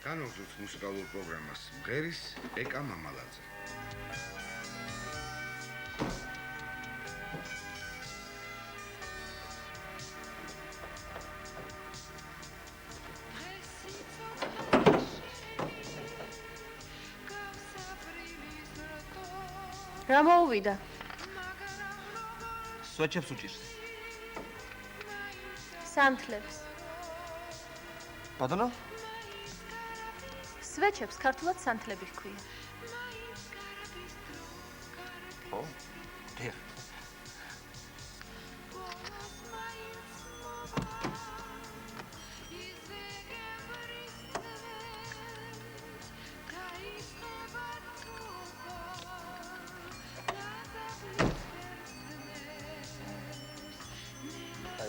განვაგრძოთ მუსიკალურ პროგრამას მღერის ეკა მამალაძე. რა მოუვიდა? სვეჩებს უჭირს. სანთლებს. ბატონო? სვეჩებს ქართულად სანთლები ჰქვია. ო, დიახ.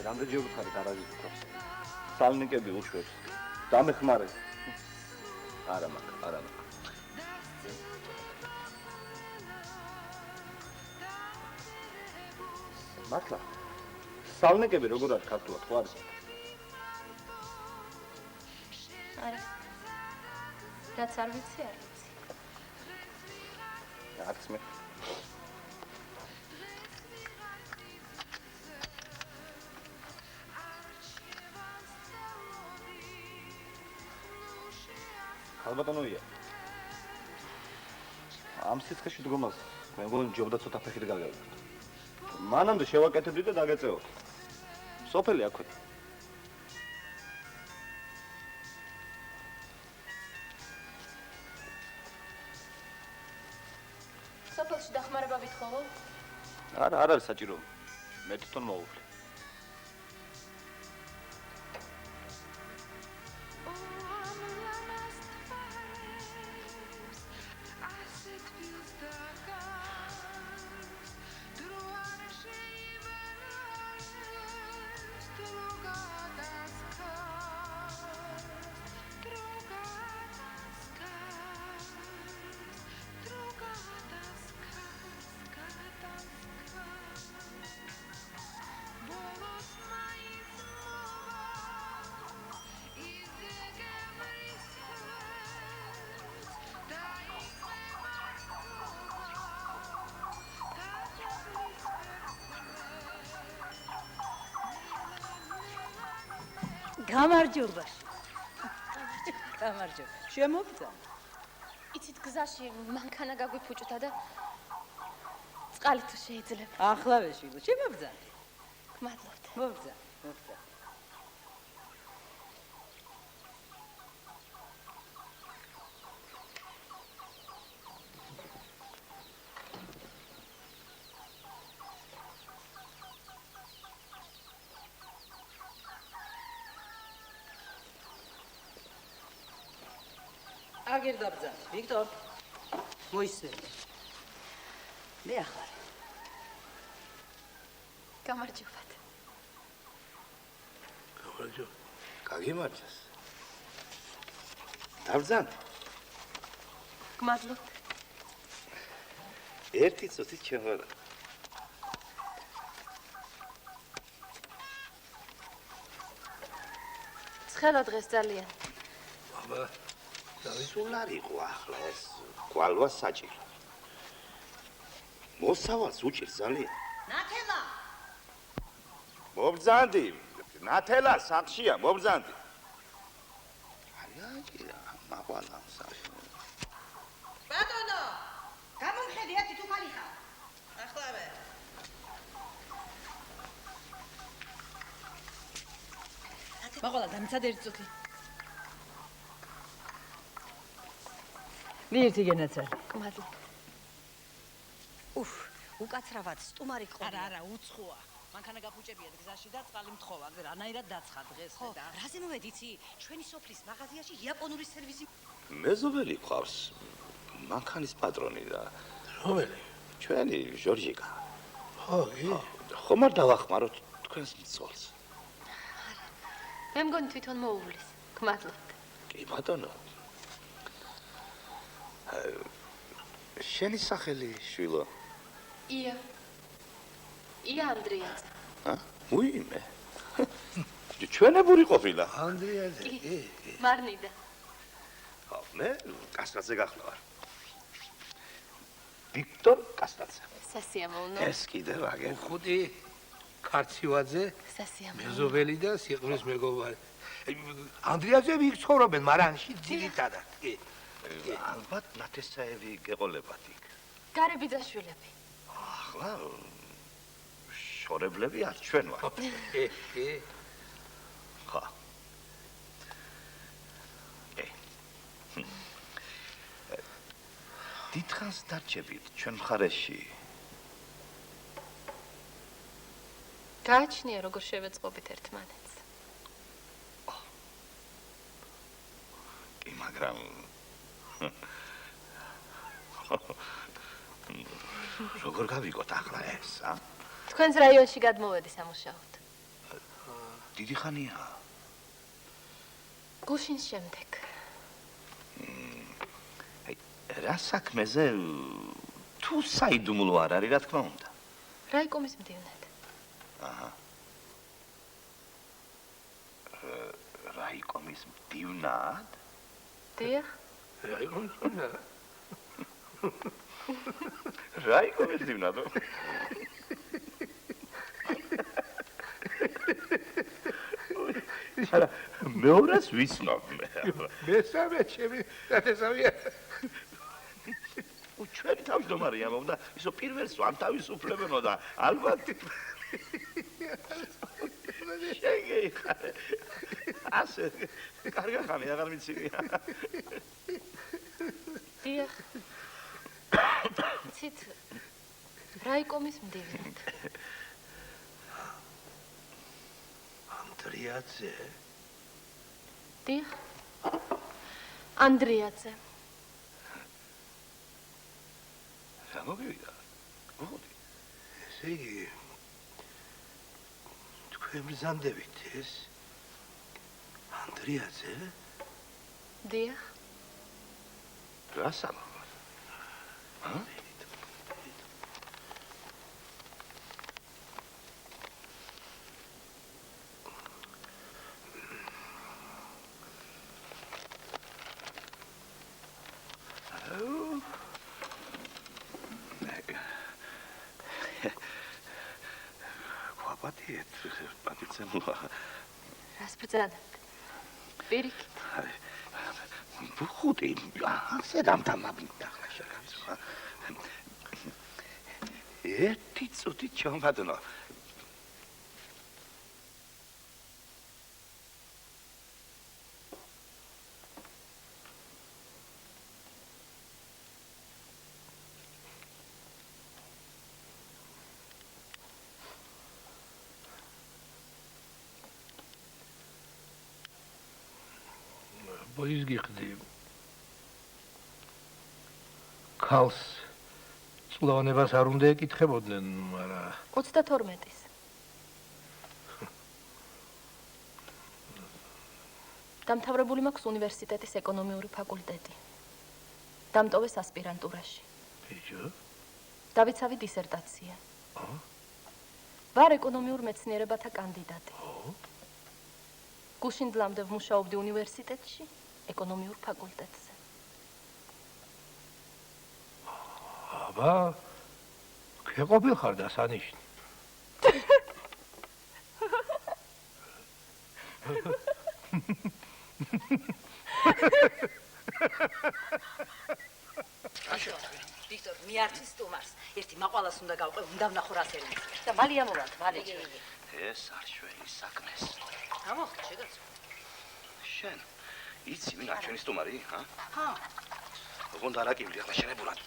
რამდენი ჯერ გარაჟით ვქრავს. სალნიკები უშვებს. დამეხმარე. არა მაქვს. მართლა? სალნიკები როგორ არის ქართულად, ხო არის? არა. რაც არ ვიცი, არ ვიცი. არც მე. ალბათონოია. ამ სიცხეში დგომას მე მგონი ჯობდა ცოტა ფეხით გაგავიდეთ. მანამდე შევაკეთებდი და დაგეწეოთ. სოფელი აქვე. სოფელში დახმარება ვითხოვო? არა, არ არის საჭირო. მე თვითონ მოვუვლი. გამარჯობა. შემოგდა? იცით გზაში მანქანა გაგვიფუჭდა და წყალი თუ შეიძლება. ახლა ვეშვილო, შემოგდა? გმადლობთ. მოგდა. აგერ დაბძან. ვიქტორ. მოისმენთ. მე ახარ. გამარჯობათ. გამარჯობა. გაგიმარჯოს. დაბძან. გმადლობთ. ერთი წუთით შემოვარ. ცხელა დღეს ძალიან. აბა სულ არ იყო ახლა ეს გვალვა საჭირო. მოსავალს უჭირს ძალიან. ნათელა. მობრძანდი. ნათელა სახლშია, მობრძანდი. აიაჭირა, მაყვალა სახლში. ბატონო, გამომხედი ერთი თუფალი ხარ. ახლავე. მაყვალა დამცად ერთი წუთი. მიერთი გენაცარი. გმადლობთ. უკაცრავად სტუმარი ყოლია. არა, უცხოა. მანქანა გაფუჭებიათ გზაში და წყალი მთხოვა. რანაირად დაცხა დღეს და რაზე მოვედიცი? ჩვენი სოფლის მაღაზიაში იაპონური სერვისი. მეზობელი ყავს. მანქანის პატრონი და რომელი? ჩვენი ჟორჟიკა. ხო, ხომ არ დავახმაროთ თქვენს მწოლს. მე მგონი თვითონ მოუვლის. გმადლობთ. კი ბატონო. შენი სახელი შვილო? ია ანდრიაძე. უიმე. ჩვენებური ყოფილა. ანდრიაძე. მარნიდა. ხო, მე კასტრაძე გახლავარ. ვიქტორ კასტრაძე. სასიამოვნო. ეს კიდევ აგერ. ხუთი ქარცივაძე, სასიამოვნო. მეზობელი და სიყრის მეგობარი. ანდრიაძე ვიქცხოვრობენ მარანში ძირითადად. კი. ალბათ ნათესაევი გეყოლებათ იქ. გარე ბიძაშვილები. ახლა შორებლები არ ჩვენ ვართ. ხო. დიდხანს დარჩებით ჩვენ მხარეში. გააჩნია როგორ შევეწყობით ერთმანეთს. კი, მაგრამ როგორ გავიგოთ ახლა ეს, ა? თქვენს რაიონში გადმოვედი სამუშაოდ. დიდი ხანია. გუშინს შემდეგ. რა საქმეზე თუ საიდუმლო არ არის, რა თქმა უნდა. რაიკომის მდივნად. აჰა. რაიკომის მდივნად? დიახ. რაიკომის მდივნად? არა, მეორეს ვიცნობ მე. მესამე ჩემი ნათესავია. ჩვენი თავმჯდომარე ამობდა, ისო პირველს ამ თავისუფლებენო და ალბათ შეგეიხარე. ასე კარგა ხანი აღარ მიცილია. დიახ. ცით რაიკომის მდივნად. ანდრიაძე. დიახ. ანდრიაძე. რა მოგივიდა? მოდი. ესე იგი თქვენ ბრძანდებით ეს ანდრიაძე? დიახ. რა სამყარო? ჰა? რას ბრძანებთ? პირიქით. ხუთი, ასე დამთამაბნით ახლა შეგაძვა. ერთი წუთი ჩამბადნო. ბოის გიხდი. ქალს წლოვანებას არ უნდა ეკითხებოდნენ, მაგრამ 32-ის. დამთავრებული მაქვს უნივერსიტეტის ეკონომიური ფაკულტეტი. დამტოვეს ასპირანტურაში. ბიჭო? დავიცავი დისერტაცია. ვარ ეკონომიურ მეცნიერებათა კანდიდატი. გუშინ დლამდე ვმუშაობდი უნივერსიტეტში, ეკონომიურ ფაკულტეტზე. აბა, ქეყოფილ ხარ დასანიშნი. ვიქტორ, მიარჩი სტუმარს. ერთი მაყვალას უნდა გავყევ, უნდა ვნახო რა სერვისი. და მალე ამოვართ, მალე. ეს არ შველი საქმეს. გამოვხდა შეგაცო. შენ იცი ვინ არის ჩვენი სტუმარი, ჰა? ჰა. ოღონდ არაკივდი ახლა შენებურად.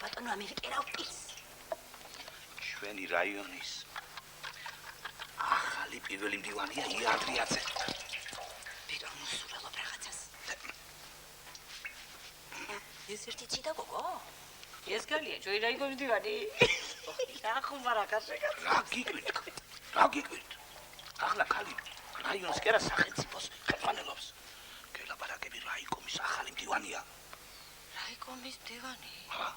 ბატონო, ამირკერავ პის. ჩვენი რაიონის ახალი პირველი მდივანია ანდრიაძე. ვიქტორ, მოსურველობ რაღაცას. ეს ერთი ციდა გოგო? ეს გალია, ჩვენი რაიონის მდივანი. რა ხუმარა კაშეკა. რა გიკვირთ? ახლა ხალი რაიონის კერა სახელმწიფოს ხელმძღვანელობს. გელაპარაკები რაიკომის ახალი მდივანია. რაიკომის მდივანი? ჰა?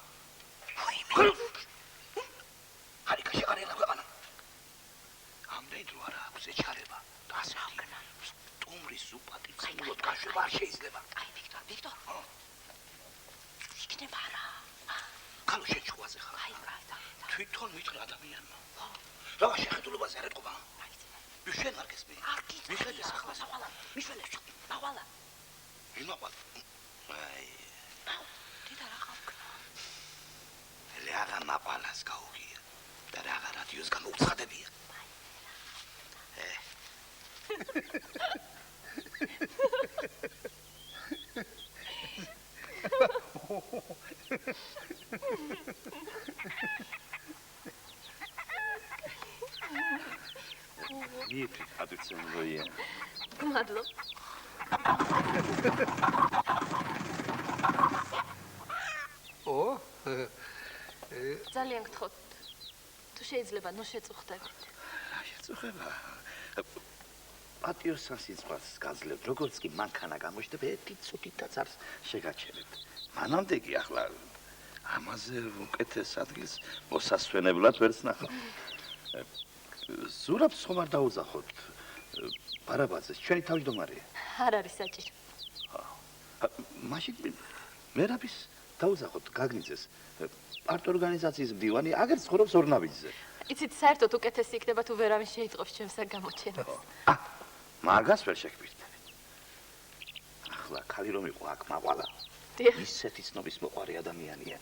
ხარი კაშეკარიელა ქვეყანა. ამდე მედრო არა აქვს ეჩქარება და ასეთი სტუმრის სუპატი ცილოთ გაშვება არ შეიძლება. აი, ვიქტორ. იქნება რა. ხალო შეჩუაზე ხარ. აი, თვითონ მითხრა ადამიანმა. რა შეხედულებაზე არ ეთყობა? შენ არ გესმის? არ გიძახი. მიხედეს ახლა საყვალა. მიშველე, ნაყვალა. იმაყვალ. აი. დედა რა ხავკნა? ლეაღა ნაყვალას გაუგია. და რაღა რადიოს გამოუცხადებია. Იფი ატიცემოია. მადლობ. ო? ძალიან გთხოვთ. თუ შეიძლება, ნუ შეწუხდებით. აი, წუხება. პატიოს სასიძვას გაძლევთ, როგორც კი მანქანა გამოჩნდება, ერთი წუთითაც არ შეგაჩერებთ. მანამდე კი ახლა ამაზე უკეთეს ადგილს მოსასვენებლად ვერც ნახავ. ზურაბს ხომ არ დაუძახოთ? ბარაბაძეს, ჩვენი თავმჯდომარეა. არ არის საჭირო. მაშინ მერაბის დაუძახოთ გაგნიძეს. პარტ-ორგანიზაციის მდივანი, აგერ ცხოვრობს ორნავიძეზე. იცით, საერთოდ უკეთესი იქნება თუ ვერავინ შეიტყობს ჩემს გამოჩენას. მაგას ვერ შეგბირთებით. ახლა ხალი რომ იყო აქ მაყვალა. დიახ. ისეთი ცნობის მოყარი ადამიანია.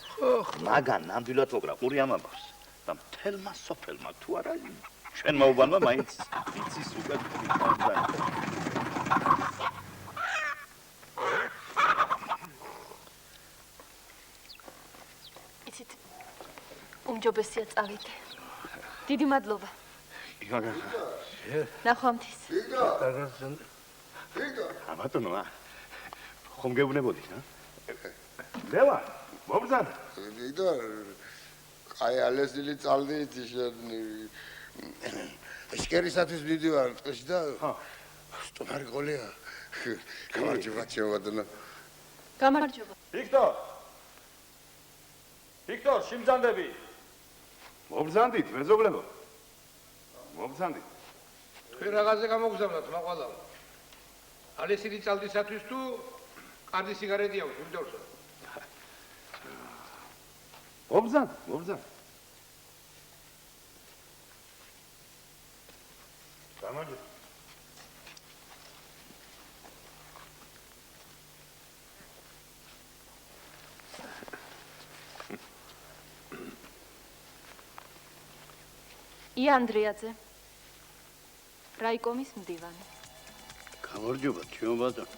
მაგან ნამდვილად მოკრა ყური ამბავს. და მთელმა სოფელმა თუ არა ჩვენ მოუბანმა მაინც იცის უკეთ ხარ. იცით, უმჯობესია წავიდე. დიდი მადლობა. იგაგა. ნახვამდის. აბატონო, ხომ გეუბნებოდი, ჰა? ლევა, მობრძან. ვიდარ აი ალესილი წალდით შენ ეშკერისათვის ვიდივარ წეში და სტუმარი ყოლია. გამარჯობა ჩემბატონო. გამარჯობა. ვიქტორ, შიმძანდები. მობრძანდით, მეზობლებო. მობრძანდით. თქვენ რაღაცზე გამოგზავნათ, მაყვალა. ალესილი წალდისათვის თუ კარდი სიგარეტი აქვს, ვიქტორსო. მობრძან. გამარჯობა. ია ანდრიაძე. რაიკომის მდივანი. გამარჯობა, ჩემო ბატონო.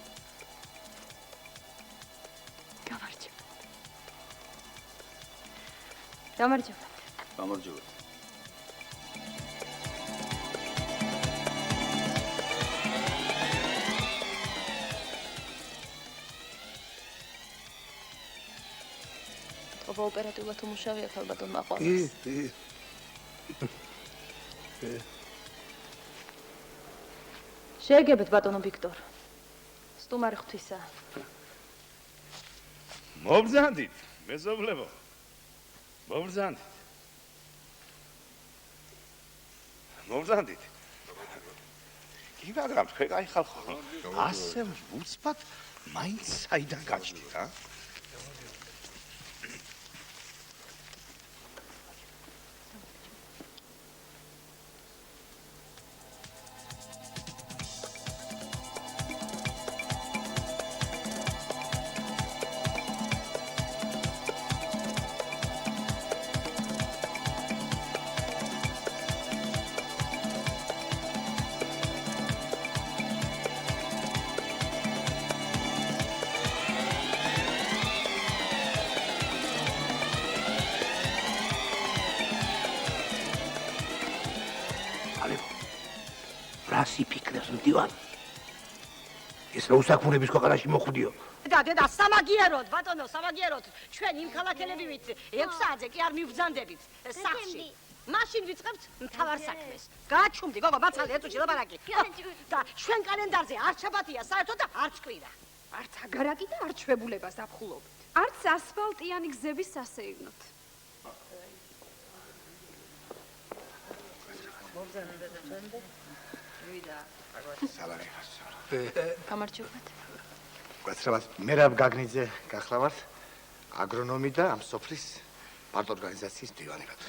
გამარჯობა. გამარჯობა. გამარჯობა. ოპერატიულად უმუშავია ქალბატონ მაყვალას. შეეგებეთ ბატონო ვიქტორ. სტუმარი ღვთისა. მობრძანდით, მეზობლებო. მობრძანდით. კი, მაგრამ თქვენ კაი ხალხო, ასე უცბად მაინც საიდან გაჩნდით, ა? რას იფიქრებს მდივანი? ეს რა უსაქმურების ქვეყანაში მოხვდიო? დედა, სამაგიეროდ, ბატონო, სამაგიეროდ. ჩვენ იმ ქალაქელები ვით 6 საათზე კი არ მივბრძანდებით სახლში. მაშინ ვიწყებთ მთავარ საქმეს. გააჩუმდი, გოგო, ბაცალე, ეწუჩი ლაპარაკი. და ჩვენ კალენდარზე არც შაბათია საერთოდ და არც კვირა. არც აგარაკი და არც შვებულებას აფხულობთ. არც ასფალტიანი გზების სასეირნოთ. გამარჯობათ. გვაცრავად მერაბ გაგნიძე გახლავართ აგრონომი და ამ სოფლის პარტორგანიზაციის მდივანებად.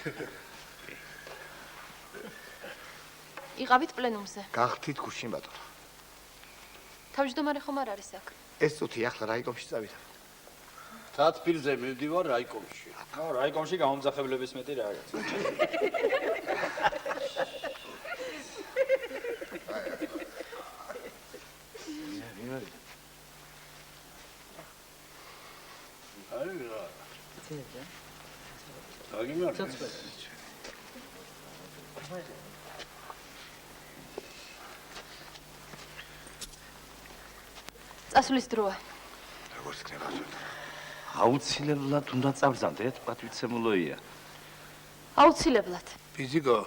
იყავით პლენუმზე. გახთით გუშინ ბატონო. თავმჯდომარე ხომ არ არის აქ? ეს წუთი ახლა რაიკომში წავიდა. თათბილზე მივდივარ რაიკომში. რაიკომში გამომძახებლების მეტი რა არის. წასვლის დროა. როგორც ქნება აუცილებლად უნდა წავზანდეთ, პატვიცემულოია. აუცილებლად. ფიზიკო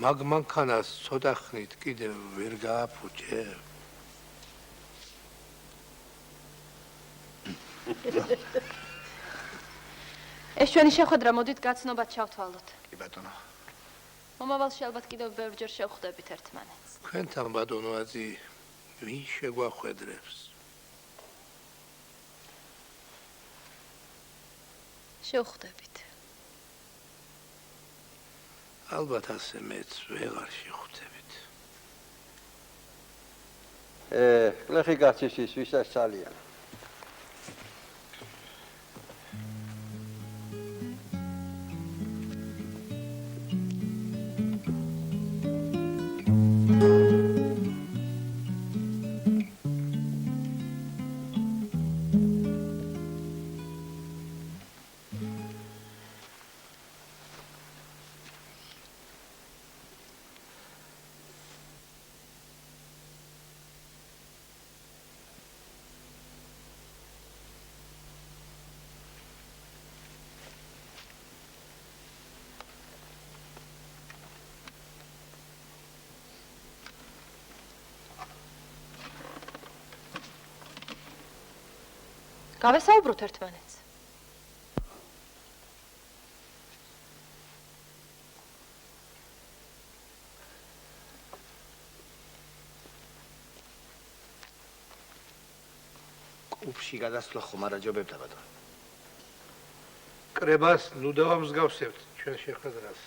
მაგ მანქანას ცოტა ხნით კიდევ ვერ გააფუჭე. ეს ჩვენი შეხვედრა, მოდით გაცნობად ჩავთვალოთ. კი ბატონო. მომავალში ალბათ კიდევ ბევრჯერ შევხვდებით ერთმანეთს. თქვენთან ბატონო აზი ვინ შეგვახვედრებს? შევხვდებით. ალბათ ასე მეც ვეღარ შევხვდებით. გლეხი გაციშის ვისაც ძალიან. გავესაუბროთ ერთმანეთს. კუბში გადასვლა ხომ არ აჯობებდა ბატონო. კრებას ნუ დავამსგავსებთ ჩვენ შეხვედრას.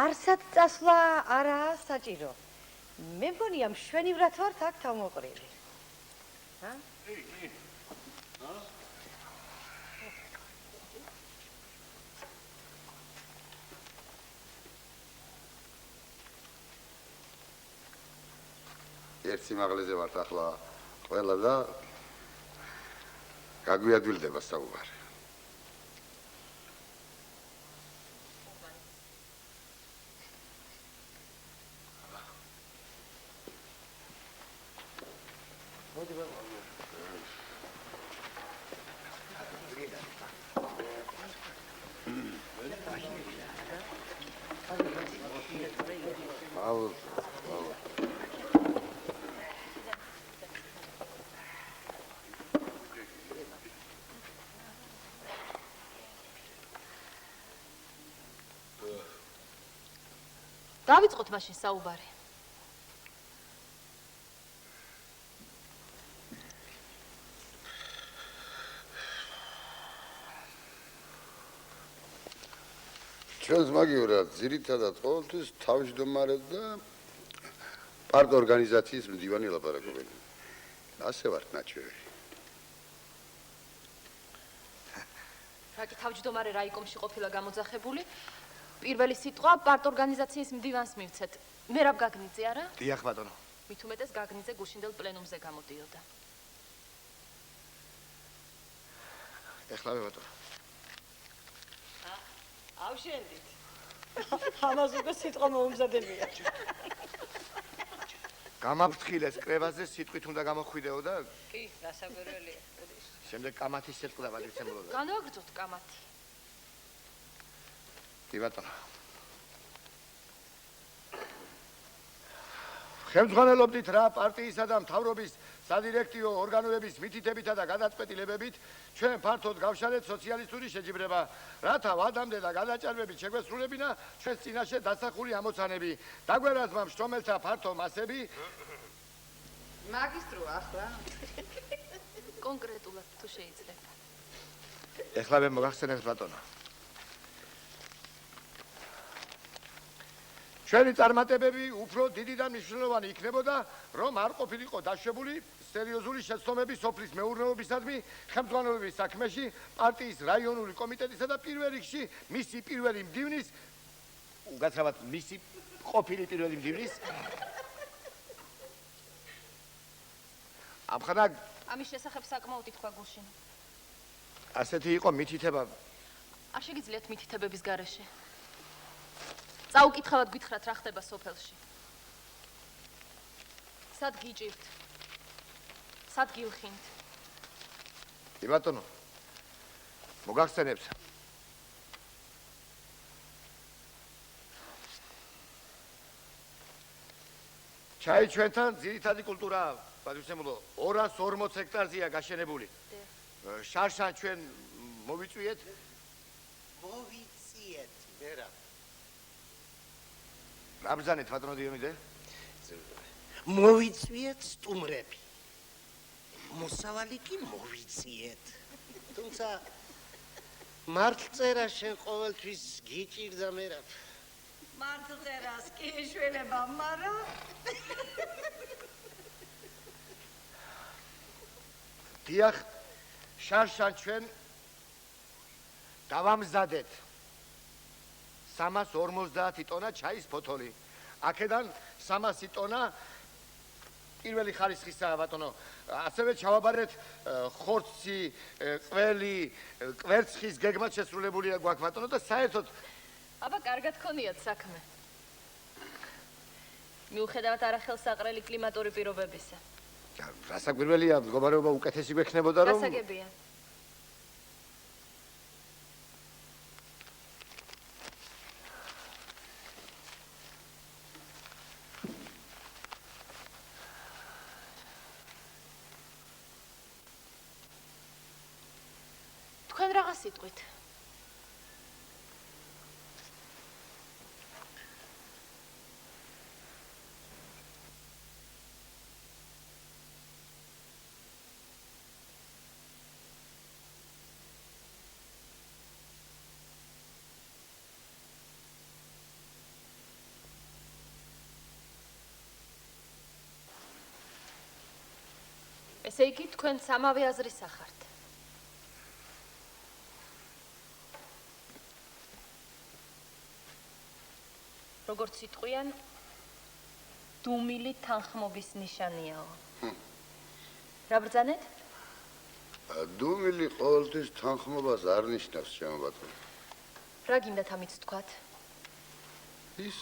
არსად წასვლა არაა საჭირო. მე მგონია მშვენივრად ვართ აქ თავმოყრილი. ჰა? ერთ სიმაღლეზე ვართ ახლა ყველა და გაგვიადვილდება საუბარი. დავიწყოთ მაშინ საუბარი. ჩვენს მაგივრად ძირითადად ყოველთვის თავმჯდომარე და პარტორგანიზაციის მდივანი ლაპარაკობენ. ასე ვართ ნაჩვევი. რაკი თავმჯდომარე რაიკომში ყოფილა გამოძახებული. პირველი სიტყვა პარტორგანიზაციის მდივანს მივცეთ. მერაბ გაგნიძე არა? დიახ ბატონო. მით უმეტეს გაგნიძე გუშინდელ პლენუმზე გამოდიოდა. ეხლავე ბატონო. ავშენდით. ამას უკვე სიტყვა მოუმზადებია. გამაფრთხილეს კრებაზე სიტყვით უნდა გამოხვიდეო და კი, გასაკვირველია. შემდეგ კამათის სიტყვა დავაცემულო. განვაგრძოთ კამათი. კი ბატონო. ხელმძღვანელობდით რა პარტიისა და მთავრობის სადირექტიო ორგანოების მითითებითა და გადაწყვეტილებებით ჩვენ ფართოდ გავშალეთ სოციალისტური შეჯიბრება, რათა ვადამდე და გადაჭარბებით შეგვესრულებინა ჩვენს წინაშე დასახული ამოცანები. დაგვერაზმა მშრომელთა ფართო მასები. მაგისტრო ახლა კონკრეტულად თუ შეიძლება. ეხლა მე მოგახსენებთ ბატონო. ჩვენი წარმატებები უფრო დიდი და მნიშვნელოვანი იქნებოდა, რომ არ ყოფილიყო დაშვებული სერიოზული შეცდომები სოფლის მეურნეობისადმი ხელმძღვანელობის საქმეში, პარტიის რაიონული კომიტეტისა და პირველ რიგში მისი პირველი მდივნის, უკაცრავად მისი ყოფილი პირველი მდივნის ამხანა ამის შესახებ საკმაოდ ითქვა გულშინ. ასეთი იყო მითითება. არ შეგიძლიათ მითითებების გარეშე. წაუკითხავად გითხრათ რა ხდება სოფელში. სად გიჭირთ? სად გილხინთ? კი ბატონო. მოგახსენებთ. ჩაი ჩვენთან ძირითადი კულტურაა, პატრიცემულო, 240 ჰექტარზეა გაშენებული. შარშან ჩვენ მოვიწვიეთ. მოვიწიეთ, მერა. რა ბრძანეთ ბატონო დიომიდე? მოვიწვიეთ სტუმრები. მოსავალი კი მოვიწიეთ. თუმცა მართლწერა შენ ყოველთვის გიჭირდა მერა. მართლწერას კი შველება, მაგრამ დიახ, შარშან ჩვენ დავამზადეთ 350 ტონა ჩაის ფოთოლი. აქედან 300 ტონა პირველი ხარისხისაა ბატონო. ასევე ჩავაბარეთ ხორცი, ყველი, კვერცხის გეგმად შესრულებულია გვაქვს ბატონო და საერთოდ აბა კარგად გქონიათ საქმე. მიუხედავად არახელსაყრელი კლიმატური პირობებისა. რასაკვირველია, მდგომარეობა უკეთესი გვექნებოდა რომ გასაგებია. თქვენ რაღაც სიტყვით. ესე იგი თქვენ სამავე აზრის ახართ. როგორც იტყვიან, დუმილი თანხმობის ნიშანიაო. რა ბრძანეთ? დუმილი ყოველთვის თანხმობას არ ნიშნავს, ჩემო ბატონო. რა გინდათ ამით თქვათ? ის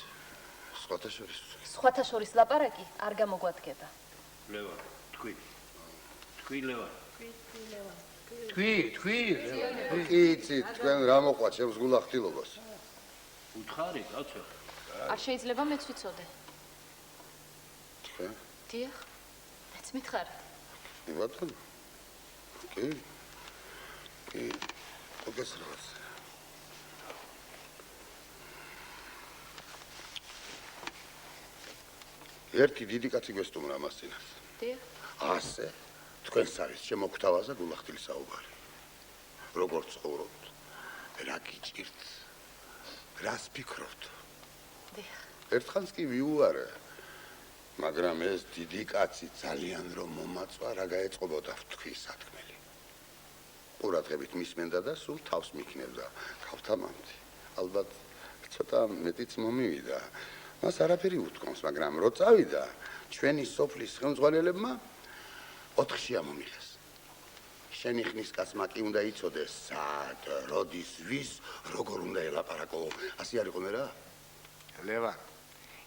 სხვათა შორის. სხვათა შორის ლაპარაკი არ გამოგვადგება. ლევან, თქვი. თქვი ლევან. თქვი. კი, იცი, თქვენ რა მოყვა ჩემს გულახდილობას. უთხარი, კაცო. არ შეიძლება მეც ვიცოდე. თქვენ? დიახ. მეც მითხარით. კი ბატონო. კი. მოგესწრაფოთ. ერთი დიდი კაცი გვესტუმრა მას წინას. დიახ. ასე. თქვენს არის შემოგთავაზა გულახდილი საუბარი. როგორ ცხოვრობთ? რა გიჭირთ? რას ფიქრობთ? დიახ. ერთხანს კი ვიუარე. მაგრამ ეს დიდი კაცი ძალიან რომ მომაწვა, რა გაეწყობოდა თქვი სათქმელი. ყურადღებით მისმენდა და სულ თავს მიქნევდა. გავთამამდი. ალბათ ცოტა მეტიც მომივიდა. მას არაფერი უთქვამს, მაგრამ რო წავიდა, ჩვენი სოფლის ხელმძღვანელებმა 4-ში ამომიღეს. შენი ხნის კაცმა კი უნდა იცოდეს, სად, როდის, ვის, როგორ უნდა ელაპარაკო. ასე არ იყო მერა? ლევან,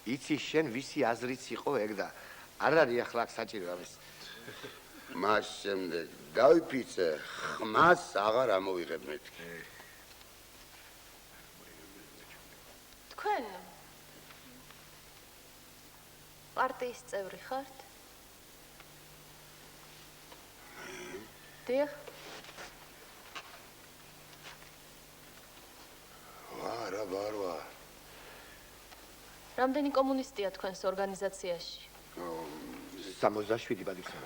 იცი შენ ვისი აზრიც იყო ეგ და არ არის ახლა აქ საჭირო ამის. მას შემდეგ დავიფიცე, ხმას აღარ ამოვიღებ მეთქი. თქვენ პარტიის წევრი ხართ? დიახ. ვარა ბარვა. რამდენი კომუნისტია თქვენს ორგანიზაციაში? 67 ბადიქსა.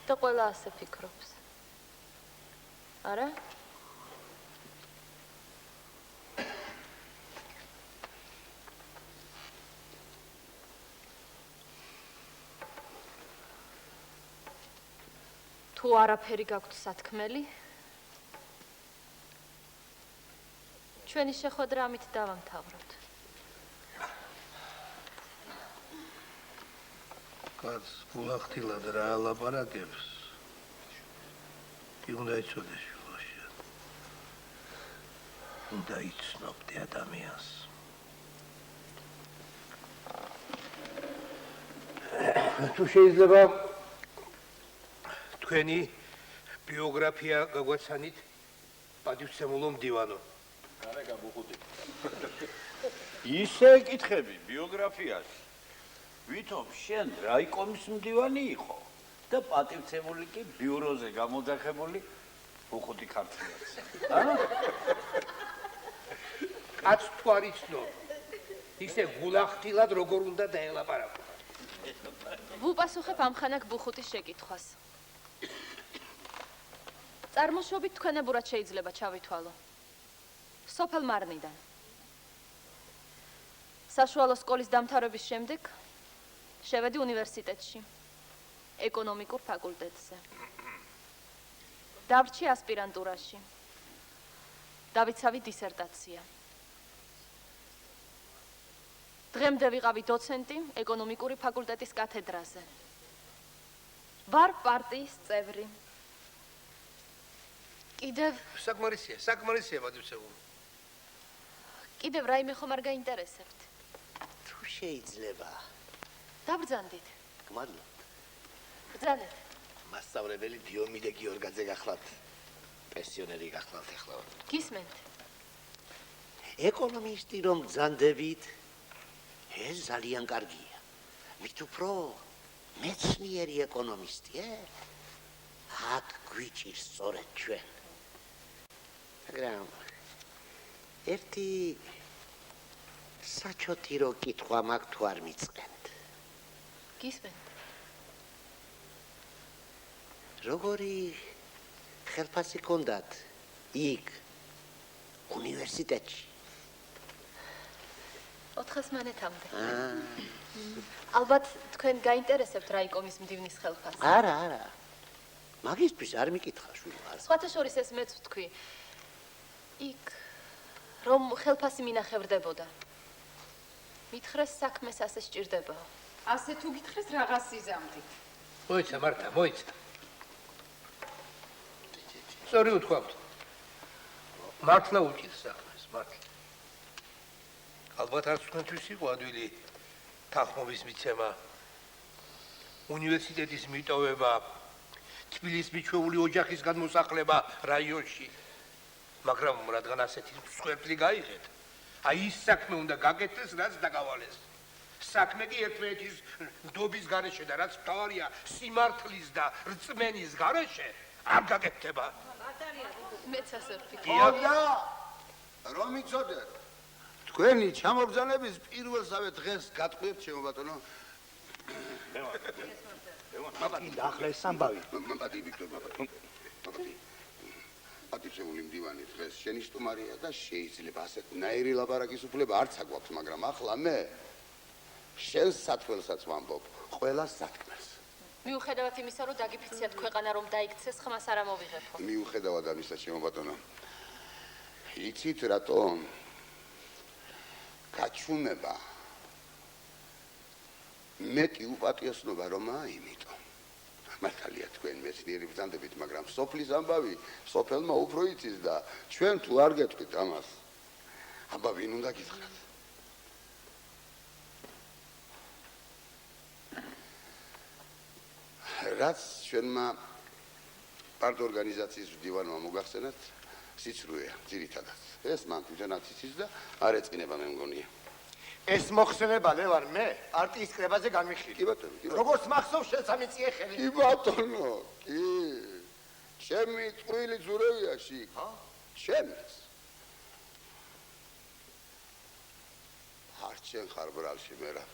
და ყველა ასე ფიქრობს. არა? თუ არაფერი გაქვთ სათქმელი, ჩვენი შეხვედრა ამით დავამთავროთ. კაც გულახდილად რა ლაპარაკებს. კი უნდა იცოდეს შულაშია. უნდა იცნობდე ადამიანს. თუ შეიძლება თქვენი ბიოგრაფია გაგვაცანით პატივცემულო მდივანო. არა გაბუხუტი. ისე ეკითხები ბიოგრაფიაში. ვითომ შენ რაიკომის მდივანი იყო და პატივცემული კი ბიუროზე გამოძახებული უხუთი ქართველიც. კაც თუ არ იცნობ. ისე გულახდილად როგორ უნდა დაელაპარაკო. ვუპასუხებ ამხანაგ ბუხუტის შეკითხვას. წარმოშობით თქვენებურად შეიძლება ჩავითვალო. სოფელ მარნიდან. საშუალო სკოლის დამთავრების შემდეგ შევედი უნივერსიტეტში, ეკონომიკურ ფაკულტეტზე. დავრჩი ასპირანტურაში. დავიცავი დისერტაცია. დღემდე ვიყავი დოცენტი ეკონომიკური ფაკულტეტის კათედრაზე. ვარ პარტიის წევრი. კიდევ საკმარისია პატივცემულო. კიდევ რაიმე ხომ არ გაინტერესებთ? თუ შეიძლება. დაბრძანდით. გმადლობთ. ბრძანეთ. მასწავლებელი დიომიდე გიორგაძე გახლავთ. პენსიონერი გახლავთ ახლა. გისმენთ. ეკონომისტი რომ ბრძანდებით, ეს ძალიან კარგია. მით უფრო მეცნიერი ეკონომისტი, აქ გვიჭირს სწორედ ჩვენ. მაგრამ ერთი საჩოთი რო კითხვა მაქვს თუ არ მიწყენთ. გისმენთ. როგორი ხელფასი გქონდათ იქ უნივერსიტეტში? 400 მონეთამდე. ალბათ თქვენ გაინტერესებთ რაიკომის მდივნის ხელფასი. არა. მაგისთვის არ მიკითხა შვილო. სხვათა შორის ეს მეც ვთქვი. იქ რომ ხელფასი მინახევრდებოდა. მითხრეს საქმეს ასე სჭირდებაო. ასე თუ გითხრეს რაღაც იზამთით. მოიცა მართა, მოიცა. სწორი უთქვამთ. მართლა უჭირს საქმეს, მართლა. ალბათ არც თქვენთვის იყო ადვილი თანხმობის მიცემა, უნივერსიტეტის მიტოვება, თბილისის მიჩვეული ოჯახის განმოსახლება რაიონში. მაგრამ რადგან ასეთი მსხვერპლი გაიღეთ, აი ის საქმე უნდა გაკეთდეს, რაც დაგავალეს. საქმე კი ერთმანეთის ნდობის გარეშე და რაც მთავარია სიმართლის და რწმენის გარეშე არ გაკეთდება. მეც ასე ვფიქრობ. გიორგა, რომ იცოდეთ, თქვენი ჩამობრძანების პირველსავე დღეს გატყვიეთ ჩემო ბატონო. ახლა ეს ამბავი. მამბატი ვიქტორ მამბატი. პატივცემული მდივანი დღეს შენი სტუმარია და შეიძლება ასეთ ნაირი ლაპარაკის უფლება არც აგვაქვს, მაგრამ ახლა მე შენს სათქველსაც ვამბობ, ყველა სათქმელს. მიუხედავად იმისა, რომ დაგიფიციათ ქვეყანა რომ დაიქცეს, ხმას არ ამოვიღებო. მიუხედავად ამისა, ჩემო ბატონო. იცით რატომ? გაჩვენება მეტი უპატიოსნობა რომაა იმიტომ. მართალია თქვენ მეცნიერი ბრძანდებით, მაგრამ სოფლის ამბავი სოფელმა უფრო იცის და ჩვენ თუ არ გეტყვით ამას, აბა ვინ უნდა გითხრათ? რაც ჩვენმა პარტ ორგანიზაციის მდივანმა მოგახსენათ, სიცრუეა ძირითადად. ეს მან თვითონაც იცის და არ ეწყინება, მე მგონია. ეს მოხსენება ლევან მე პარტიის კრებაზე განვიხილე. კი ბატონო, კი ბატონო. როგორც მახსოვს შესამიწიე ხელი. კი ბატონო, კი. ჩემი წვილი ძურევია შიგ. ჩემს. არჩენ ხარ ბრალში მე რა.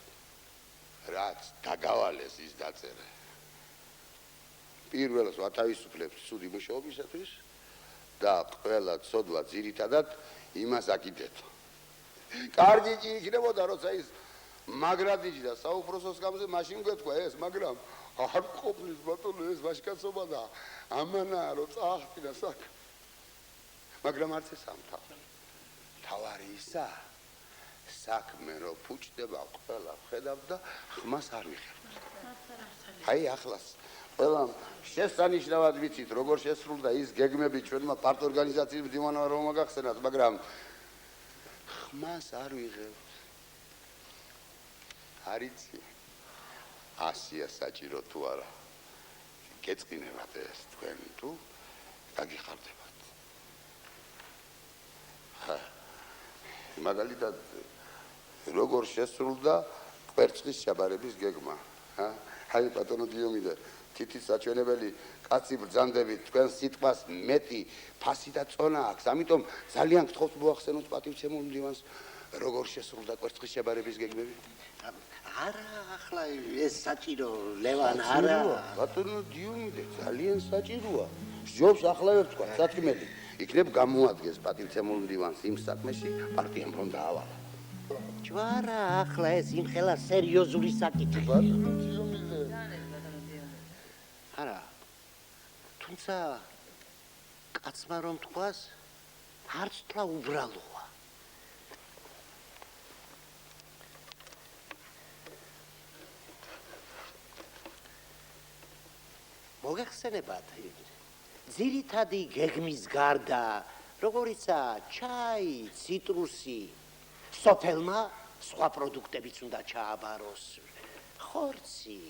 რაც დაგავალეს ის დაწერა. პირველს ვათავისუფლებ სუდი მუშაობისათვის და ყველა ცოდვა ძირითადად იმას აკიდეთო. კარგი კი იქნებოდა, როცა ის მაგრადიჯი და საუფროსოს გამზე მაშინ გეთქვა ეს, მაგრამ არ ყოფნის ბატონო ეს ვაჟკაცობა და ამანაა რომ წაახტინა საქმე. მაგრამ არც ეს ამთავრა. თავარი ისა საქმე რომ ფუჭდება ყველა ხედავ და ხმას არ ვიხერხებთ. აი ახლას ყველა შესანიშნავად ვიცით როგორ შესრულდა ის გეგმები ჩვენმა პარტ ორგანიზაციის მდივანმა რომ მაგახსენათ, მაგრამ ხმას არ ვიღებთ. არიცი 100-ია საჭირო თუ არა. გეწყინებათ ეს თქვენ თუ გაგიხარდებათ. მაგალითად როგორ შესრულდა კვერცხის ჩაბარების გეგმა. აი ბატონო დიომიდე, თითის საჩვენებელი კაცი ბრძანდებით თქვენ სიტყვას მეტი ფასი და წონა აქვს. ამიტომ ძალიან გთხოვთ მოახსენოთ პატივცემულ მდივანს როგორ შესრულდა კვერცხის ჩაბარების გეგმები. არა, ახლა ეს საჭირო ლევან არა. ბატონო დიომიდე, ძალიან საჭიროა. ჯობს ახლა ვერ თქვა, სათქმელი. იქნებ გამოადგენს პატივცემულ მდივანს იმ საქმეში პარტიამ რომ დაავალა. ჯვარა, ახლა ეს იმხელა სერიოზული საკითხი. ბატონო დიომიდე. არა. თუმცა კაცმა რომ თქვას, არც თლა უბრალოა. მოგეხსენებათ, ძირითადი გეგმის გარდა, როგორიცაა ჩაი, ციტრუსი, სოფელმა სხვა პროდუქტებიც უნდა ჩააბაროს. ხორცი,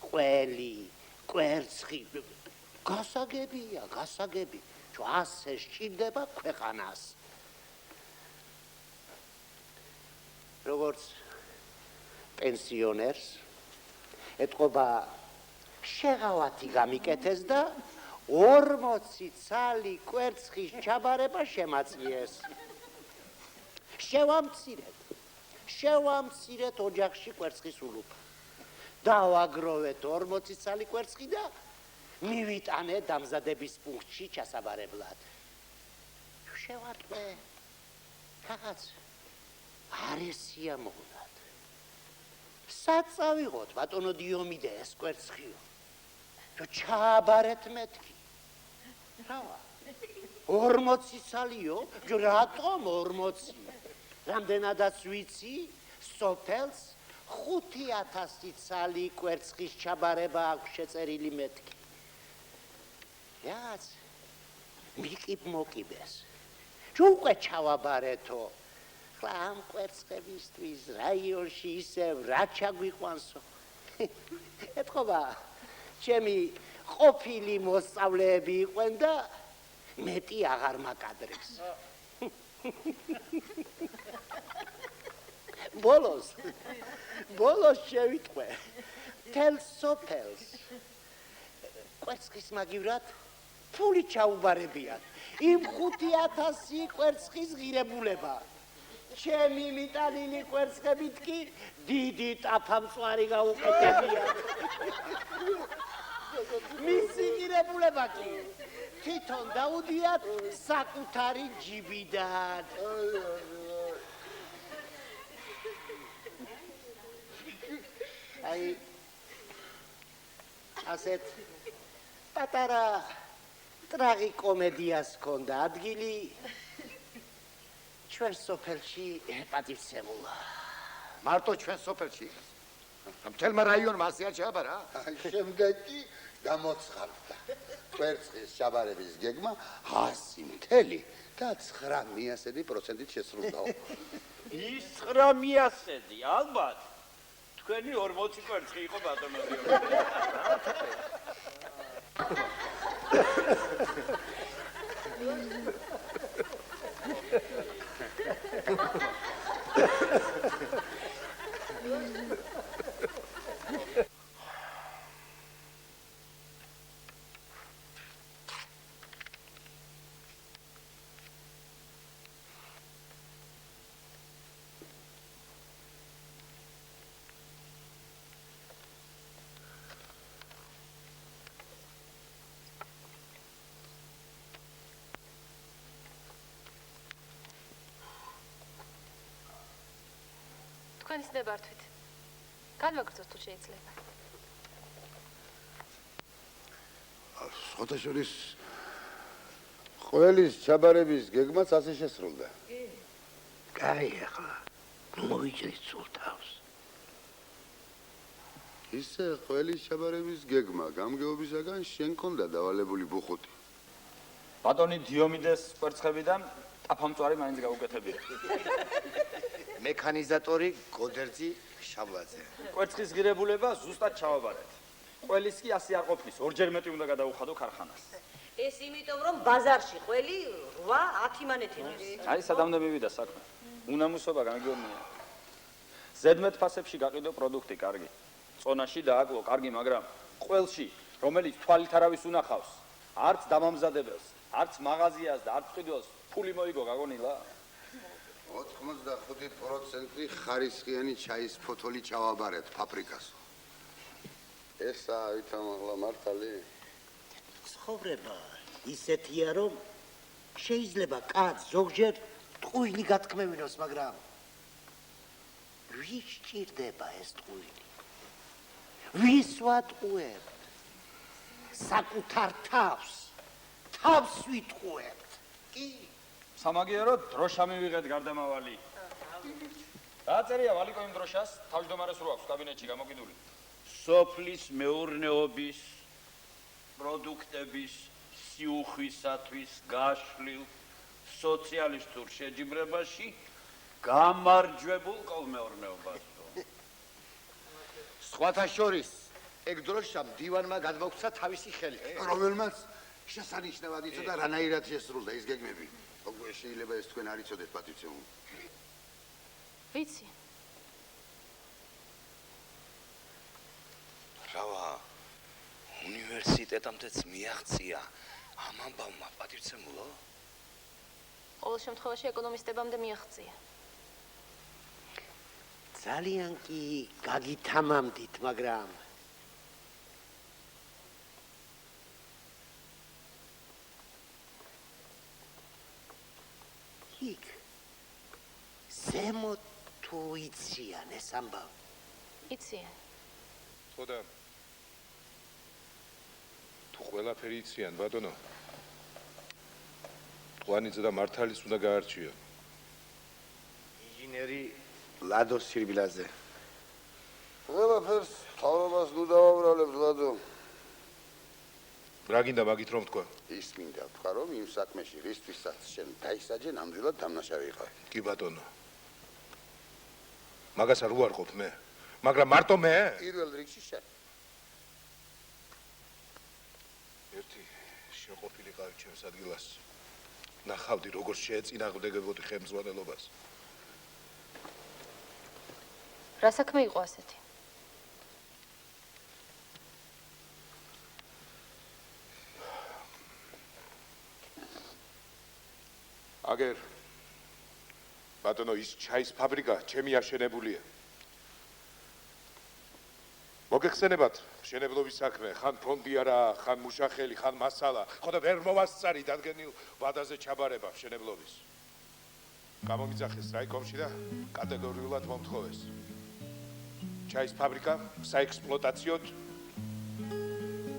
ყველი, კვერცხი, გასაგებია, გასაგები. ასე სჭირდება ქვეყანას. როგორც პენსიონერს ეთყობა შეღავათი გამიკეთეს და 40 ცალი კვერცხის ჩაბარება შემაწიეს. შევამცირეთ ოჯახში კვერცხის ულუფა. დავაგროვეთ 40 ცალი კვერცხი და მივიტანეთ დამზადების პუნქტში ჩასაბარებლად. შევატყვე რაღაც არესია მოვნად. საწავიღოთ ბატონო დიომიდე ეს კვერცხიო. რომ ჩააბარეთ მეთქი. რავა? 40 სალიო? რატომ 40? რამდენადაც ვიცი, სოფელს 5000 ცალი კვერცხის ჩაბარება აქვს შეწერილი მეთქი. რაც მოკიბეს. თუ უკვე ჩავაბარეთო, ხლა ამ კვერცხებისთვის რაიონში ისევ რა ჩაგვიყვანსო. ეთქობა, ჩემი ყოფილი მოსწავლეები იყვენ და მეტი აღარ მაკადრებს. ბოლოს შევიტყვე თელ სოფელს კვერცხის მაგივრად ფული ჩაუბარებიან. იმ 5000 კვერცხის ღირებულება. ჩემი მიტანილი კვერცხებით კი დიდი ტაფამწვარი გაუკეთებია. მისი ღირებულება კი თვითონ დაუდიათ საკუთარი ჯიბიდან. აი ასეთ პატარა ტრაგიკომედიას ჰქონდა ადგილი ჩვენ სოფელში პატივცემულა. მარტო ჩვენ სოფელში. მთელმა რაიონმა ასე არ ჩააბარა. შემდეგ კი გამოცხადდა. კვერცხის ჩაბარების გეგმა 100 მთელი და 900% შესრულდაო. ის 900 ალბათ თქვენი 40 კვერცხი იყო ბატონო დიომიდე. თქვენის ნებართვით. განვაგრძოთ თუ შეიძლება. შეხოთაშორის ყველის ჩაბარების გეგმაც ასე შესრულდა. კაი ახლა ნუ მოვიჭრით სულ თავს. ისე ყველის ჩაბარების გეგმა გამგეობისაგან შენ კონდა დავალებული ბუხუთი. ბატონი დიომიდეს კვერცხებიდან ტაფამწვარი მაინც გაუკეთებია. მექანიზატორი გოდერძი შაბლაძე. კვერცხის ღირებულება ზუსტად ჩავაბარეთ. ყველის კი ასე არ ყოფნის, ორჯერ მეტი უნდა გადაუხადო ქარხანას. ეს იმიტომ რომ ბაზარში ყველი 8-10 მანეთი ღირს. აი სადამდე მივიდა საქმე. უნამუსობა განგეობნია. ზედმეტ ფასებში გაყიდო პროდუქტი კარგი. წონაში დააკლო კარგი, მაგრამ ყველში, რომელიც თვალით არავის უნახავს, არც დამამზადებელს, არც მაღაზიას და არც ყიდველს ფული მოიგო გაგონილა? 95% ხარისხიანი ჩაის ფოთოლი ჩავაბარეთ ფაბრიკასო. ესა ვითამაღლა მართალი? ცხოვრება ისეთია, რომ შეიძლება კაცს ზოგჯერ ტყუილი გათქმევინოს, მაგრამ ვის ჭირდება ეს ტყუილი? ვის ვატყუებთ? საკუთარ თავს ვიტყუებთ. კი, სამაგიეროდ დროშა მივიღეთ გარდამავალი. დააწერია ვალიკო იმ დროშას, თავმჯდომარეს რო აქვს კაბინეტში გამოკიდული. სოფლის მეურნეობის პროდუქტების სიუხვისათვის გაშლილ სოციალისტურ შეჯიბრებაში გამარჯვებულ კოლმეურნეობას. სხვათა შორის ეგ დროშამ დივანმა გადმოგვცა თავისი ხელით. რომელმაც შესანიშნავად იცოდა რანაირად შესრულდა ის გეგმები. უკვე შეიძლება ეს თქვენ არ იცოდეთ პატრიციო. ვიცი. რავა უნივერსიტეტამდეც მიაღწია ამ ამბავმა პატრიცემულო? ყოველ შემთხვევაში ეკონომისტებამდე მიაღწია. ძალიან კი გაგითამამდით, მაგრამ იქ ზემოთ თუ იციან ეს ამბავი? იციან. ხოდა თუ ყველაფერი იციან, ბატონო, ტყვანიძე და მართალის უნდა გაარჩიო. ინჟინერი ლადო სირბილაძე. ყველაფერს თავრობას ნუ დავაბრალებთ ლადო. რა გინდა მაგით რომ თქვა? ის მინდა ვთქვა, რომ იმ საქმეში რისთვისაც შენ დაისაჯე, ნამდვილად დამნაშავე იყავი. კი ბატონო. მაგას არ უარყოფ მე. მაგრამ მარტო მე? პირველ რიგში შენ. ერთი შეყოფილიყავი ჩემს ადგილას. ნახავდი როგორ შეეწინააღმდეგებოდი ხელმძღვანელობას. რა საქმე იყო ასეთი? აგერ ბატონო ის ჩაის ფაბრიკა ჩემი აშენებულია. მოგეხსენებათ მშენებლობის საქმე, ხან ფონდი არა, ხან მუშახელი, ხან მასალა, ხოდა ვერ მოვასწარი დადგენილ ვადაზე ჩაბარება მშენებლობის. გამომიძახეს რაიკომში და კატეგორიულად მომთხოვეს. ჩაის ფაბრიკა საექსპლუატაციოდ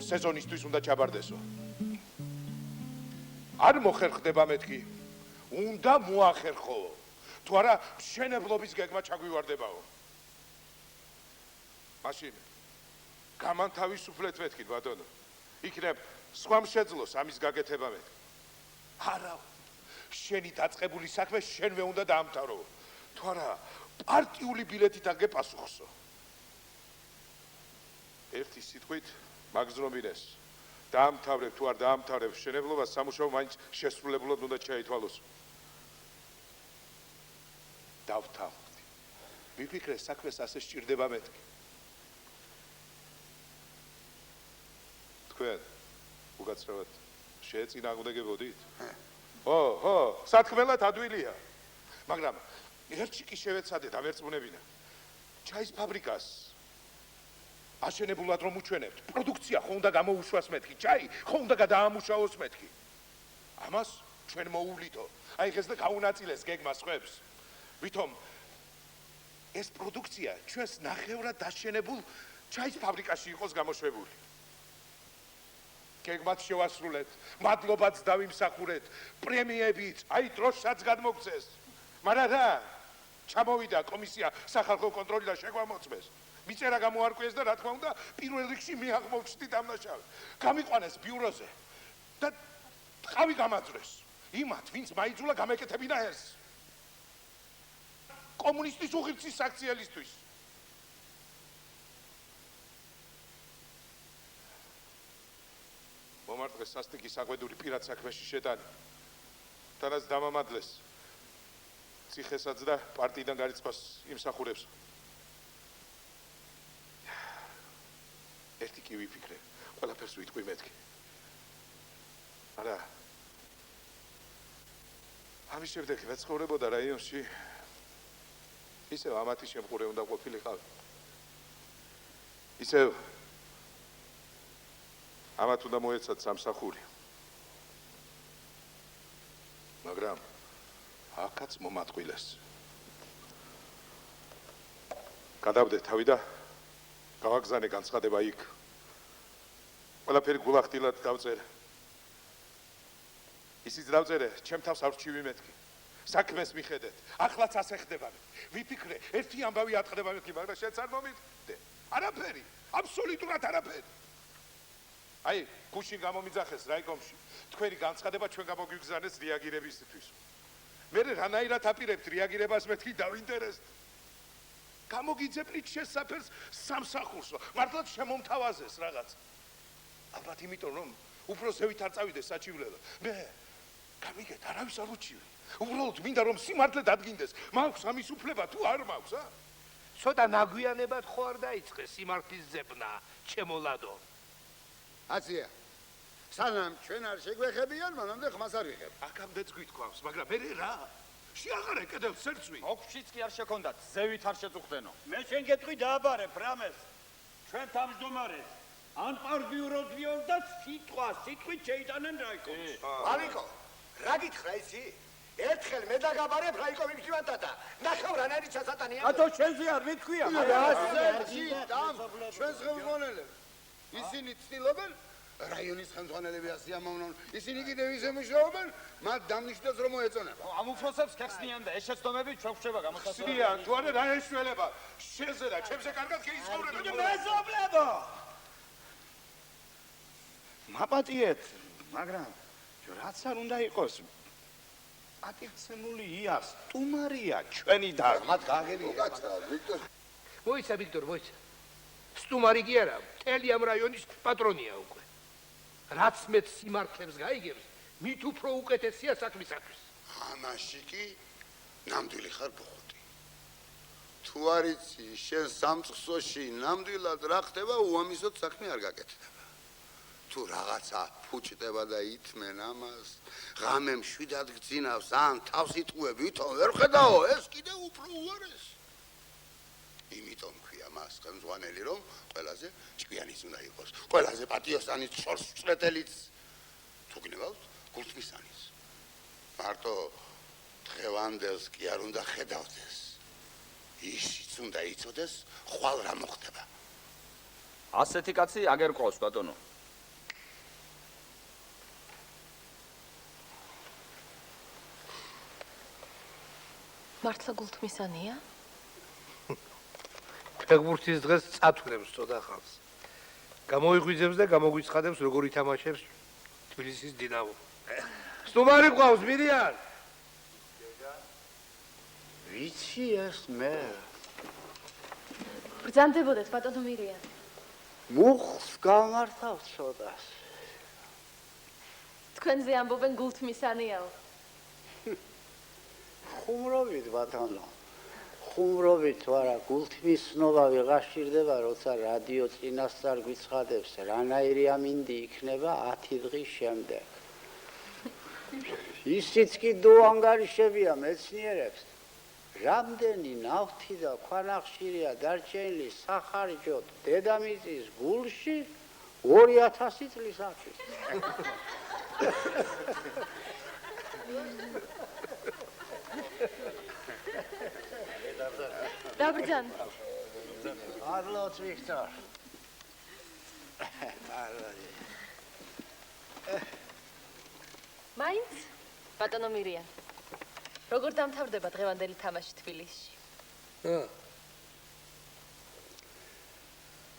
სეზონისთვის უნდა ჩაბარდესო. არ მოხერხდება მეთქი. უნდა მოახერხო. თუ არა მშენებლობის გეგმა ჩაგვივარდებაო. მაშინ გამანთავისუფლეთ მეთქი ბატონო. იქნებ სხვა შეძლოს ამის გაკეთება მეთქი. არა. შენი დაწყებული საქმე შენვე უნდა დაამთავრო. თუ არა პარტიული ბილეთით აგე პასუხსო. ერთი სიტყვით მაგზნობინეს. დაამთავრებ თუ არ დაამთავრებ მშენებლობას სამუშაო მაინც შესრულებულად უნდა ჩაითვალოს. დავთავრდი. მიფიქრე საქმეს ასე სჭირდება მეთქი. თქვენ უკაცრავად შეეწინააღმდეგებოდით? ხო, სათქმელად ადვილია. მაგრამ ერთში კი შევეცადე დავერწმუნებინა. ჩაის ფაბრიკას აშენებულად რომ უჩვენებთ, პროდუქცია ხო უნდა გამოუშვას მეთქი, ჩაი ხო უნდა გადაამუშავოს მეთქი. ამას ჩვენ მოუვლითო. აი ხეს და გაუნაწილეს გეგმას ხვებს. ვითომ ეს პროდუქცია ჩვენს ნახევრად დაშენებულ ჩაის ფაბრიკაში იყოს გამოშვებული. გეგმად შევასრულეთ, მადლობაც დავიმსახურეთ, პრემიებიც, აი დროშაც გადმოგცეს. მაგრამ რა? ჩამოვიდა კომისია სახალხო კონტროლიდან შეგვამოწმეს. მიწერა გამოარკვიეს და რა თქმა უნდა, პირველ რიგში მე აღმოვჩნდი დამნაშავე. გამიყვანეს ბიუროზე და ყავი გამაძვრეს. იმათ, ვინც მაიძულა გამეკეთებინა ეს. კომუნისტის უღირსის საქციელისთვის. მომარტყეს სასტიკი საყვედური პირად საქმეში შეტანი. თანაც დამამადლეს. ციხესაც და პარტიიდან გარიცხვას იმსახურებს. ერთი კი ვიფიქრე, ყველაფერს ვიტყვი მეთქი. არა. ამის შემდეგ რაც ცხოვრებოდა რაიონში, ისევ ამათი შემყურე უნდა ყოფილიყავი. ისევ ამათ უნდა მოეცათ სამსახური. მაგრამ აქაც მომატყვილეს. გადავდე თავი და გავაგზავნე განცხადება იქ. ყველაფერი გულახდილად დავწერე. ისიც დავწერე, ჩემ თავს არჩივი მეთქი. საქმეს მიხედეთ, ახლაც ასე ხდება. ვიფიქრე, ერთი ამბავი ატყდება მეთქი, მაგრამ შენც არ მომიტყდე. არაფერი, აბსოლუტურად არაფერი. აი, გუშინ გამომიძახეს რაიკომში. თქვენი განცხადება ჩვენ გამოგიგზავნეს რეაგირებისთვის. მე რანაირად აპირებთ რეაგირებას მეთქი დავინტერესდი. გამოგიძებნით შესაფერს სამსახურსო, მართლაც შემომთავაზეს რაღაც. ალბათ იმიტომ რომ უფრო ზევით არ წავიდეს საჩივლელო. მე გამიგეთ, არავის არ უჩივი. უბრალოდ მინდა რომ სიმართლე დადგინდეს. მაქვს ამის უფლება თუ არ მაქვს, ა? ცოტა ნაგვიანებად ხო არ დაიწყეს სიმართლის ზებნა, ჩემო ლადო. აცია. სანამ ჩვენ არ შეგვეხებიან, მანამდე ხმას არ ვიღებ. აქამდეც გვითქვამს, მაგრამ მე რა? შეაღარე კიდევ სერცვი. ოქშიც კი არ შეგონდათ, ზევით არ შეწუხდენო. მე შენ გეტყვი დააბარებ რამეს. ჩვენ თავმჯდომარეს. ან პარბიუროს ვიორ და სიტყვით შეიტანენ რაიკომში. ალიკო, რა გითხრა იცი? ერთხელ მე დაგაბარებ რაიკომი მშვიდათა. ნახავ რანაირი ჩასატანია. ათო შენზე არ მითქვია. ჩვენს ხელმძღვანელებს. ისინი ცდილობენ რაიონის ხელმძღვანელები ასე ამოვნონ. ისინი კიდევ ისე მუშაობენ, მათ დამნიშნავს რომ მოეწონება. ამ უფროსებს ქეხსნიან და ეს შეცდომები ჩვენ ხდება გამოსასწორებელი. ხსნიან, თუ არა რა ეშველება? შენზე და ჩემზე კარგად გეიცხოვრებები. მეზობლებო! მაპატიეთ, მაგრამ რაც არ უნდა იყოს. ატიფცემული ია, სტუმარია ჩვენი და მათ გაგებია. ვიქტორ. მოიცა ვიქტორ, მოიცა. სტუმარი კი არა, მთელი ამ რაიონის პატრონია უკვე. რაც მეც სიმართლებს გაიგებს, მით უფრო უკეთესია საქმისათვის. ამაში კი ნამდვილი ხარ ბუხუტი. თუ არ იცი, შენ სამწყსოში ნამდვილად რა ხდება, უამისოდ საქმე არ გაკეთდება. თუ რაღაცა ფუჭდება და ითმენ ამას, ღამე მშვიდად გძინავს, ან თავს იტყუებ, ვითომ ვერ ხედავო, ეს კიდევ უფრო უარეს. იმიტომ ქვია მას ხელმძღვანელი, რომ ყველაზე ჭკვიანიც უნდა იყოს, ყველაზე პატიოსანიც, შორს წვეტელიც, თუ გნებავთ, გულთმისანიც. მარტო დღევანდელს კი არ უნდა ხედავდეს. ისიც უნდა იცოდეს, ხვალ რა მოხდება. ასეთი კაცი აგერ ყავს, ბატონო. მართლა გულთმისანია? ფეხბურთის დღეს წათვლებს წოდა ხალხს. გამოიღვიძებს და გამოგვიცხადებს როგორ ითამაშებს თბილისის დინამო. სტუმარი ყავს მირიან. ვიცი ეს მე. ბრძანდებოდეთ ბატონო მირიან. მუხს გამართავ ცოტას. თქვენზე ამბობენ გულთმისანიაო. ხუმრობით ბატონო. ხუმრობით ვარა გულთმისნობა ვიღაშირდება, როცა რადიო წინასწარ გვიცხადებს, რანაირი ამინდი იქნება 10 დღის შემდეგ. ისიც კი დუანგარიშებია მეცნიერებს. რამდენი ნავთი და ქვანახშირია დარჩენილი სახარჯოდ დედამიწის გულში 2000 წლისათვის. დაბრუნდით ბრძანეთ. მადლობთ ვიქტორ. მადლობთ. მაინც ბატონო მირიან. როგორ დამთავრდება დღევანდელი თამაში თბილისში?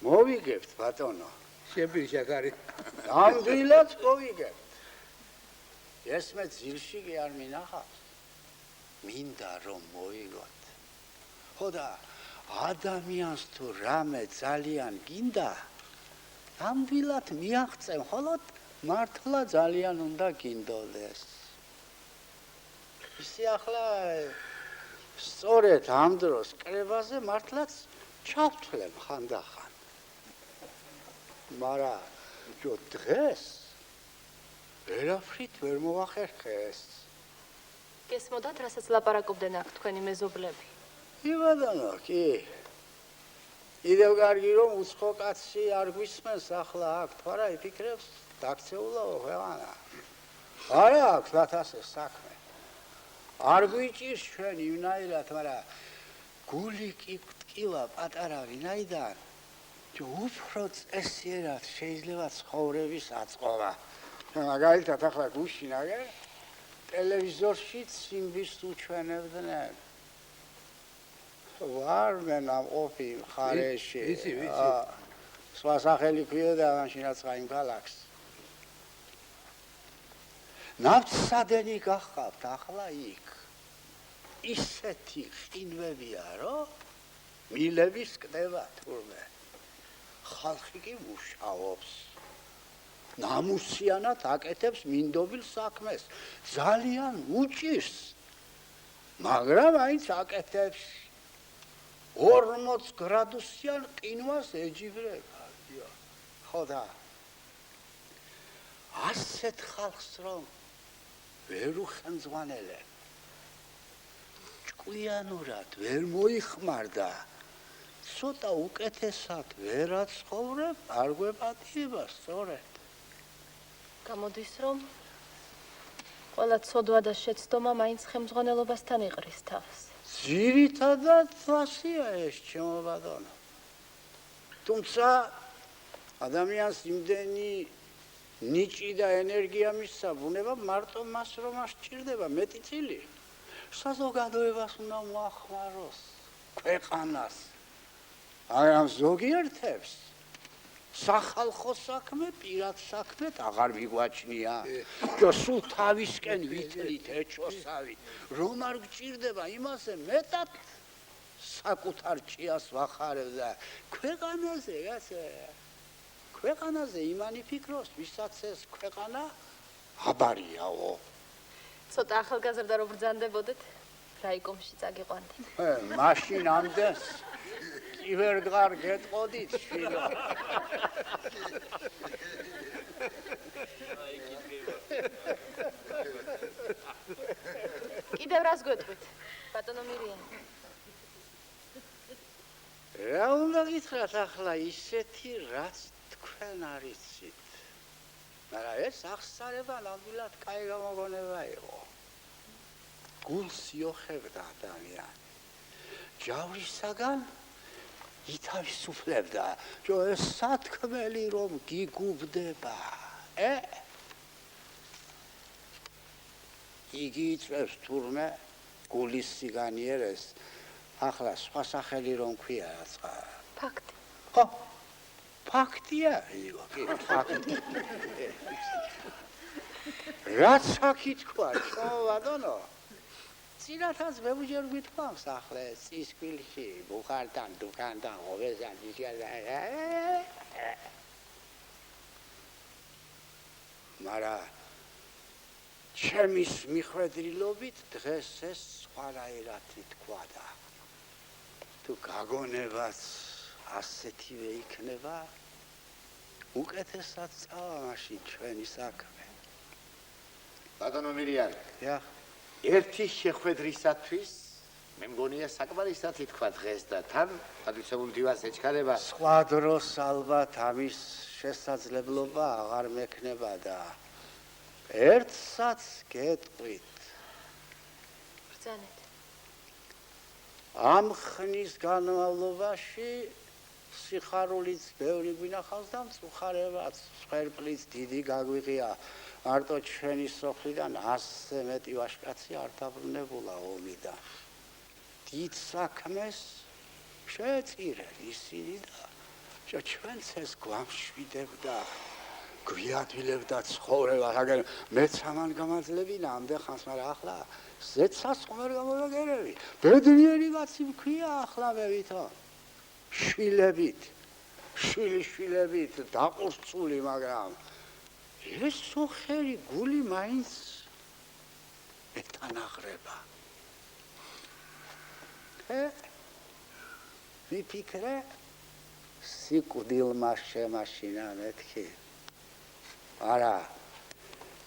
მოვიგებთ ბატონო. შეპირშაქარი. ამდვილად მოვიგებთ. ესმე ძილში კი არ მინახავს. მინდა რომ მოიგოთ. ხო და ადამიანს თუ რამე ძალიან გინდა, ამდვილად მიაღწევ, ხოლო მართლა ძალიან უნდა გინდოდეს. ისე ახლა სწორედ ამ დროს კრებაზე მართლაც ჩავთვლებ ხანდახან. მაგრამ ჯო დღეს ვერაფრით ვერ მოვახერხეს. გესმოდათ, რასაც ლაპარაკობდნენ აქ თქვენი მეზობლები? იბადანო, კი. კიდევ კარგი რომ უცხო კაცი არ გვისმენს ახლა აქ, თვარა იფიქრებს დაქცეულაო ქვეყანა. არა აქვს ლათასე საქმე. არ გვიჭირს ჩვენ იმნაირად, მაგრამ გული კი ტკივა პატარა ვინაიდან უფრო წესიერად შეიძლება ცხოვრების აწყობა. მაგალითად ახლა გუშინ აგერ ტელევიზორში ციმბის უჩვენებდნენ. ვარ მე ნამყოფი მხარეში. ვიცი. სხვა სახელი ქვიოდა მაშინაც ხაიმ ქალაქს. ნავთსადენი გახავთ ახლა იქ. ისეთი ყინვებია, რომ მილების კდება თურმე. ხალხი კი მუშაობს. ნამუსიანად აკეთებს მინდობილ საქმეს. ძალიან უჭირს. მაგრამ აიც აკეთებს 40 გრადუსიან ყინვას ეჯიბრება. ხო და ასეთ ხალხს რომ ვერ უხენძღვანელებ. ჭკვიანურად ვერ მოიხმარდა. ცოტა უკეთესად ვერ აცხოვრებ, არ გვეპატიება სწორედ. გამოდის რომ ყველა ცოდვა და შეცდომა მაინც ხელმძღვანელობასთან იყრის თავს. ძირითადად ასია ეს ჩემო ბატონო. თუმცა ადამიანს იმდენი ნიჭი და ენერგია მისცა ბუნება მარტო მას რომ ასჭირდება მეტი წილი. საზოგადოებას უნდა მოახმაროს, ქვეყანას. მაგრამ ზოგიერთებს სახალხო საქმე, პირად საქმეთ აღარ მიგვაჩნია. და სულ თავისკენ ვითვლით ეჩოსავით, რომ არ გჭირდება იმაზე მეტად საკუთარ ჭიას ვახარებ და ქვეყანაზე, ქვეყანაზე იმანი ფიქრობს, ვისაც ეს ქვეყანა აბარიაო. ცოტა ახალგაზრდა რო ბრძანდებოდეთ, რაიკომში წაგიყვანდით. მაშინ ამდენს ივერგარ გეტყოდით შვილო. კიდევ რას გვეტყვით, ბატონო მირიან? რა უნდა გითხრათ ახლა ისეთი რაც თქვენ არ იცით. მაგრამ ეს აღსარება ნამდვილად კაი გამოგონება იყო. გულს იოხებდა ადამიანი. ჯავრისაგან ითავისუფლებდა. ჯო ეს სათქმელი რომ გიგუბდება. იგი იწევს თურმე გულის სიგანიერეს. ახლა სხვა სახელი რომ ქვია რაცა. ფაქტი. ხო. ფაქტია, იყო კი, ფაქტი. რაც აქ თქვა, ბატონო. წინათაც მეუჯერ გვითქვამს ახლა წისკვილში, ბუხართან, დუქანთან, ოვეზან ისე. მაგრამ ჩემის მიხვედრილობით დღეს ეს სხვანაირად თქვა და თუ გაგონებაც ასეთივე იქნება, უკეთესად წავა მაშინ ჩვენი საქმე. ბატონო მირიან. Ja. ერთი შეხვედრისათვის მე მგონია საკმარისად ითქვა დღეს და თან პატრიციულ დივას ეჩქარება. სხვა დროს ალბათ ამის შესაძლებლობა აღარ მექნება და ერთსაც გეტყვით. ბრძანეთ. ამ ხნის განმავლობაში სიხარულიც ბევრი გვინახავს და მწუხარებაც, სხერფლიც დიდი გაგვიღია. მარტო ჩვენი სოფლიდან 100-ზე მეტი ვაჟკაცი არ დაბრუნებულა ომიდან. დიდ საქმეს შეეწირენ ისინი და ჩვენც ეს გვამშვიდებდა, გვიადვილებდა ცხოვრება, მაგრამ მეც ამან გამაძლებინა ამდენ ხანს, მაგრამ ახლა ზეცას ხომ არ გამოვაგერები. ბედნიერი კაცი მქვია ახლა მე ვითომ. შვილიშვილებით დაყურწული, მაგრამ ეს სოხერი გული მაინც ეთანაღრება. ვიფიქრე, სიკვდილმა შემაშინა მეთქი. არა,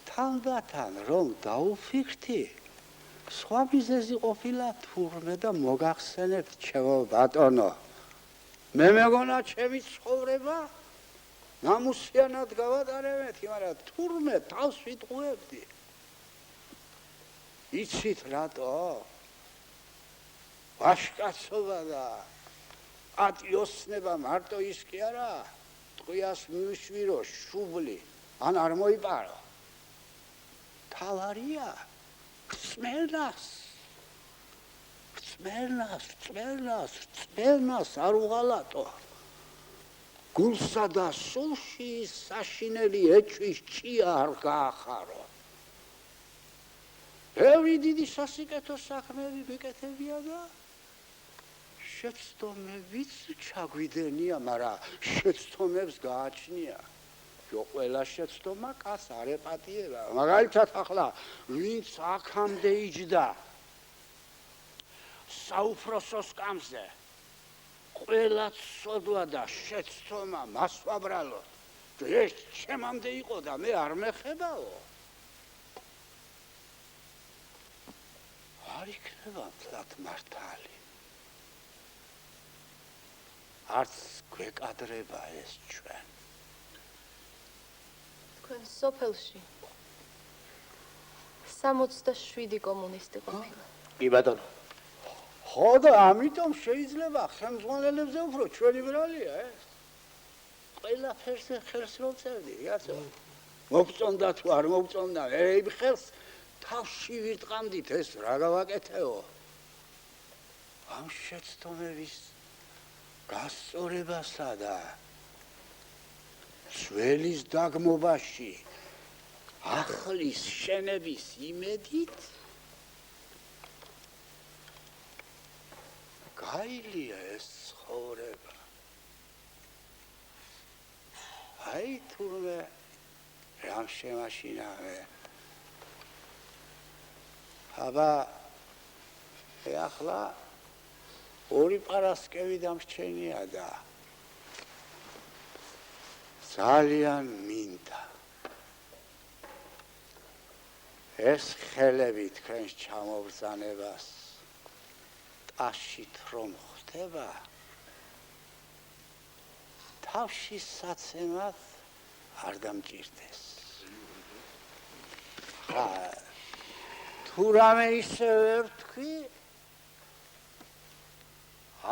თანდათან რომ დაუფიქრდი, სხვა მიზეზი ყოფილა თურმე და მოგახსენებთ, ჩემო ბატონო. მე მეგონა ჩემი ცხოვრება ნამუსიანად გავატარებთ, მაგრამ თურმე თავს ვიტყუებდი. იცით რატო? ვაჟკაცობა და პატიოსნება მარტო ის კი არა, ტყვიას მივიშვირო შუბლი, ან არ მოიპარო. თავარია რწმენას არ უღალატო. გულსა და სულში საშინელი ეჭვის ჭია არ გაახარო. ბევრი დიდი სასიკეთო საქმეები ვიკეთებია და შეცდომებიც ჩაგვიდენია, მაგრამ შეცდომებს გააჩნია. Jo ყველა შეცდომა კაც არ ეპატიება. მაგალითად ახლა ვინც აქამდე იჯდა საუფროსო სკამზე, ყველა ცოდვა და შეცდომა მას ვაბრალო. ეს ჩემამდე იყო და მე არ მეხებაო. არ იქნება მთლად მართალი. არც გვეკადრება ეს ჩვენ. თქვენ სოფელში 67 კომუნისტი ყოფილა. კი ბატონო. ხო და ამიტომ შეიძლება ხელმძღვანელებზე უფრო ჩვენი ბრალია ეს. ყველაფერს ხელს რო წერდი, კაცო. მოგწონდა თუ არ მოგწონდა, იმ ხელს თავში ვირტყამდით, ეს რა გავაკეთეო? ამ შეცდომების გასწორებასა და ძველის დაგმობაში ახლის შენების იმედით გაილია ეს ცხოვრება. აი თურმე რამ შემაშინა მე. აბა ახლა ორი პარასკევი დამრჩენია და ძალიან მინდა ეს ხელები თქვენს ჩამობრძანებას ტაშით რომ ხდება, თავში საცემად არ დამჭირდეს. თუ რამე ისე ვერ თქვი,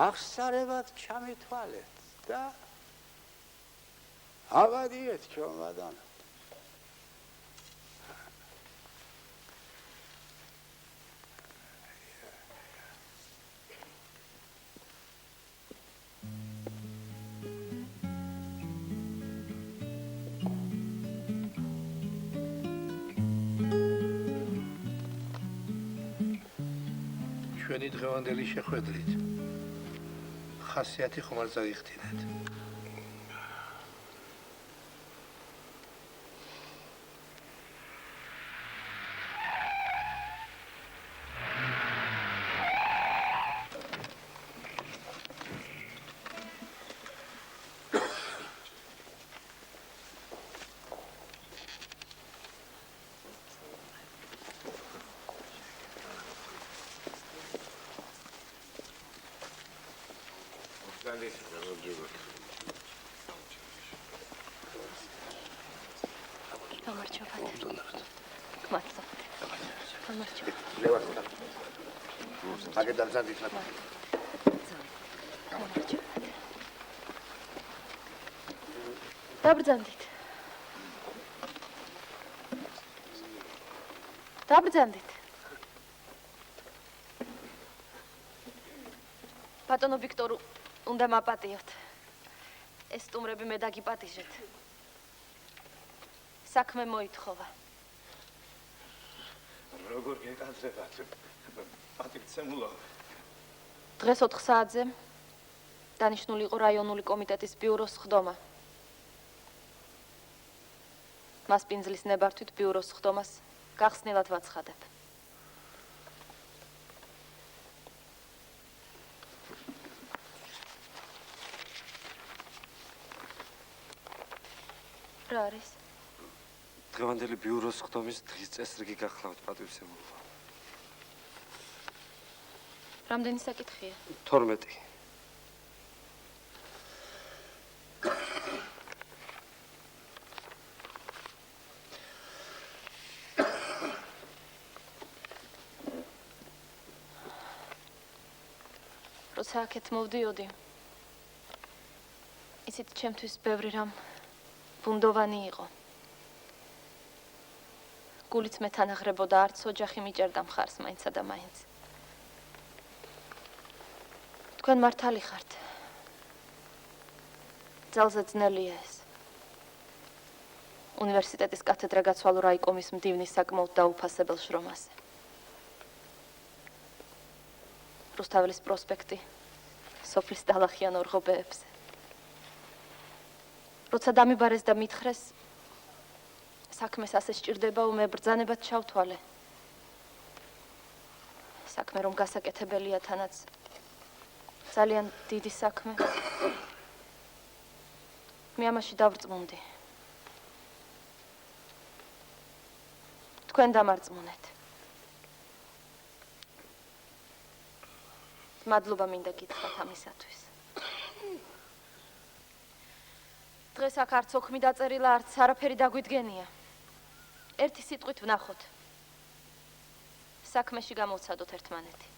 აღსარებად ჩამეთვალეთ და ავადიეთ ჩვენგან. ჩვენი დღევანდელი შეხვედრით ხასიათი ხომ არ წაიხდინეთ. Agad am Sandwich. Dabრძანდით. Dabრძანდით. ბატონო ვიქტორ, უნდა მაპატიოთ. ეს სტუმრები მე დაგიპატიჟეთ. საქმე მოითხოვა. როგორ გეკაცრებათ? პატივცემულო. დღეს 4 საათზე დანიშნული იყო რაიონული კომიტეტის ბიუროს ხდომა. მას პინძლის ნებართვით ბიუროს ხდომას გახსნილად ვაცხადებ. რა არის? დღევანდელი ბიუროს ხდომის დღის წესრიგი გახლავთ პატივცემულო. რამდენი საკითხია? 12. როცა აქეთ მოვდიოდი, ისიც ჩემთვის ბევრი რამ ბუნდოვანი იყო. გულიც მეთანაღრებოდა, არც ოჯახი მიჭერდა მხარს მაინცა და მაინც. თქვენ მართალი ხართ. ძალზე ძნელია ეს. უნივერსიტეტის კათედრა გაცვალო რაიკომის მდივნის საკმაოდ დაუფასებელ შრომაზე. რუსთაველის პროსპექტი სოფლის დალახიან ორღობეებზე. როცა დამიბარეს და მითხრეს, საქმეს ასე სჭირდებაო, მე ბრძანებად ჩავთვალე. საქმე რომ გასაკეთებელია თანაც ძალიან დიდი საქმე. მე ამაში დავრწმუნდი. თქვენ დამარწმუნეთ. მადლობა მინდა გითხრათ ამისათვის. დღეს აქ არც ოქმი დაწერილა, არც არაფერი დაგვიდგენია. ერთი სიტყვით ვნახოთ. საქმეში გამოვცადოთ ერთმანეთი.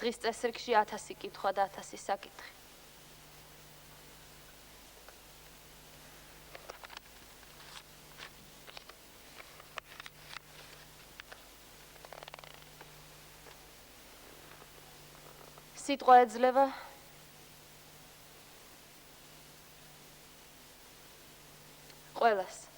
დღის წესრიგში 1000 კითხვა და 1000 საკითხი. სიტყვა ეძლევა ყველას.